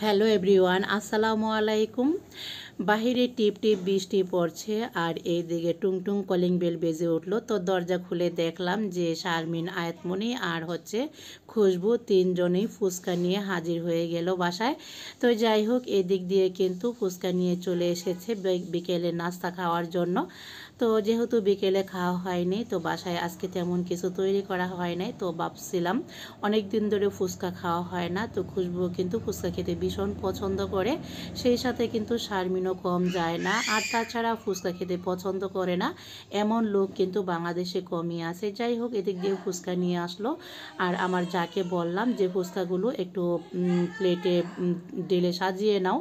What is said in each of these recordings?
Hello everyone, আসসালামু আলাইকুম। বাহিরে টিপ টিপ বৃষ্টি পড়ছে আর এইদিকে টুংটুং কলিং বেল বেজে উঠলো। তো দরজা খুলে দেখলাম যে শারমিন, আয়াতমণি আর খুশবু তিনজনেই ফুচকা নিয়ে হাজির হয়ে গেল বাসায়। তো যাই হোক, এদিক দিয়ে কিন্তু ফুচকা নিয়ে চলে এসেছে বিকেলে নাস্তা খাওয়ার জন্য। তো যেহেতু বিকেলে খাওয়া হয়নি, তো বাসায় আজকে তেমন কিছু তৈরি করা হয় নাই। তো ভাবছিলাম অনেক দিন ধরে ফুচকা খাওয়া হয় না, তো খুশবু কিন্তু ফুচকা খেতে ভীষণ পছন্দ করে, সেই সাথে কিন্তু শারমিনও কম যায় না। আর তাছাড়া ফুচকা খেতে পছন্দ করে না এমন লোক কিন্তু বাংলাদেশে কমই আছে। যাই হোক, এদিক দিয়ে ফুচকা নিয়ে আসলো আর আমার যাকে বললাম যে ফুচকাগুলো একটু প্লেটে ঢেলে সাজিয়ে নাও।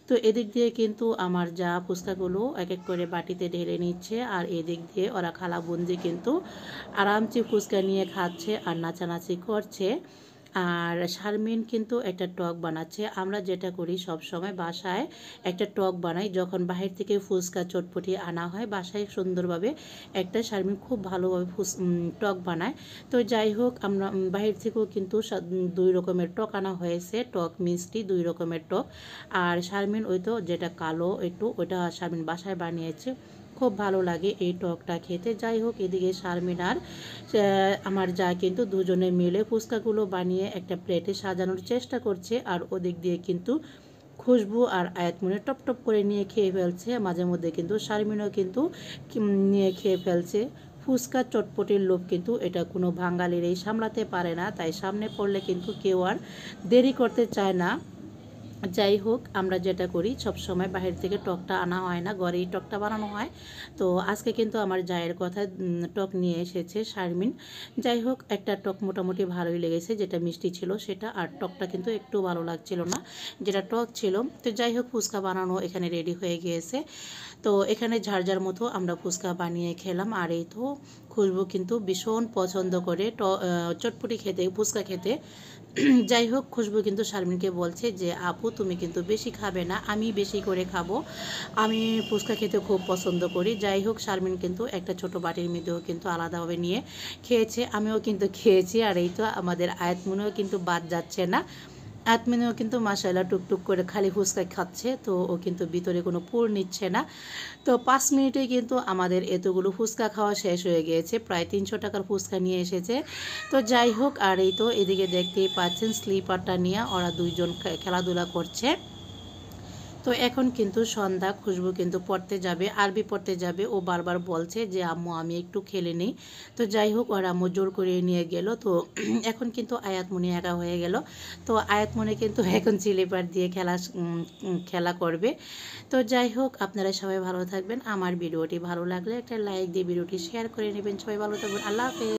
তো এদিক দিয়ে কিন্তু আমার যা ফুচকাগুলো এক এক করে বাটিতে ঢেলে নিচ্ছে আর এদিক দিয়ে ওরা খালাবন্দি কিন্তু আরামসে ফুচকা নিয়ে খাচ্ছে আর নাচানাচি করছে। আর শারমিন কিন্তু একটা টক বানাচ্ছে। আমরা যেটা করি সব সময় বাসায় একটা টক বানাই, যখন বাহির থেকে ফুচকা চটপটি আনা হয় বাসায় সুন্দরভাবে একটা শারমিন খুব ভালোভাবে টক বানায়। তো যাই হোক, আমরা বাহির থেকেও কিন্তু দুই রকমের টক আনা হয়েছে, টক মিষ্টি দুই রকমের টক। আর শারমিন ওই তো যেটা কালো একটু, ওইটা শারমিন বাসায় বানিয়েছে, খুব ভালো লাগে এই টকটা খেতে। যাই হোক, এদিকে শারমিন আর আমার যা কিন্তু দুজনে মিলে ফুচকাগুলো বানিয়ে একটা প্লেটে সাজানোর চেষ্টা করছে আর ওদিক দিয়ে কিন্তু খুশবু আর আয়াতমনে টপ টপ করে নিয়ে খেয়ে ফেলছে। মাঝে মধ্যে কিন্তু শারমিনও কিন্তু নিয়ে খেয়ে ফেলছে। ফুচকা চটপটির লোভ কিন্তু এটা কোনো বাঙালিরই সামলাতে পারে না, তাই সামনে পড়লে কিন্তু কেউ আর দেরি করতে চায় না। যাই হোক, আমরা যেটা করি সব সময় বাহির থেকে টকটা আনা হয় না, ঘরেই টকটা বানানো হয়। তো আজকে কিন্তু আমার জায়ের কথা টক নিয়ে এসেছে শারমিন। যাই হোক, একটা টক মোটামুটি ভালোই লেগেছে, যেটা মিষ্টি ছিল সেটা, আর টকটা কিন্তু একটু ভালো লাগছিল না যেটা টক ছিল। তো যাই হোক, ফুচকা বানানো এখানে রেডি হয়ে গিয়েছে। তো এখানে ঝাড় মতো আমরা ফুচকা বানিয়ে খেলাম। আর এই তো খুশবু কিন্তু ভীষণ পছন্দ করে চটপটি খেতে, ফুচকা খেতে। যাই হোক, খুশবু কিন্তু শারমিনকে বলছে যে আপু তুমি কিন্তু বেশি খাবে না, আমি বেশি করে খাবো, আমি ফুচকা খেতে খুব পছন্দ করি। যাই হোক, শারমিন কিন্তু একটা ছোট বাটির মধ্যেও কিন্তু আলাদাভাবে নিয়ে খেয়েছে, আমিও কিন্তু খেয়েছি। আর এই তো আমাদের আয়াতমনেও কিন্তু বাদ যাচ্ছে না। আয়াতমনেও কিন্তু মাশাআল্লাহ টুকটুক করে খালি ফুচকা খাচ্ছে, তো ও কিন্তু ভিতরে কোনো পুর নিচ্ছে না। তো 5 মিনিটে কিন্তু আমাদের এতগুলো ফুচকা খাওয়া শেষ হয়ে গিয়েছে, প্রায় 300 টাকার ফুচকা নিয়ে এসেছে। তো যাই হোক, আর এই তো এদিকে দেখতেই পাচ্ছেন স্লিপারটা নিয়ে ওরা দুইজন খেলাধুলা করছে। তো এখন কিন্তু সন্ধ্যা, খুশবু কিন্তু পড়তে যাবে, আরবি পড়তে যাবে। ও বারবার বলছে যে আম্মু আমি একটু খেলে নিই। তো যাই হোক, ওর আম্মু জোর করে নিয়ে গেল। তো এখন কিন্তু আয়াতমণি একা হয়ে গেল। তো আয়াতমণি কিন্তু এখন স্লিপার দিয়ে খেলা করবে। তো যাই হোক, আপনারা সবাই ভালো থাকবেন। আমার ভিডিওটি ভালো লাগলে একটা লাইক দিয়ে ভিডিওটি শেয়ার করে নেবেন। সবাই ভালো থাকবেন। আল্লাহ হাফেজ।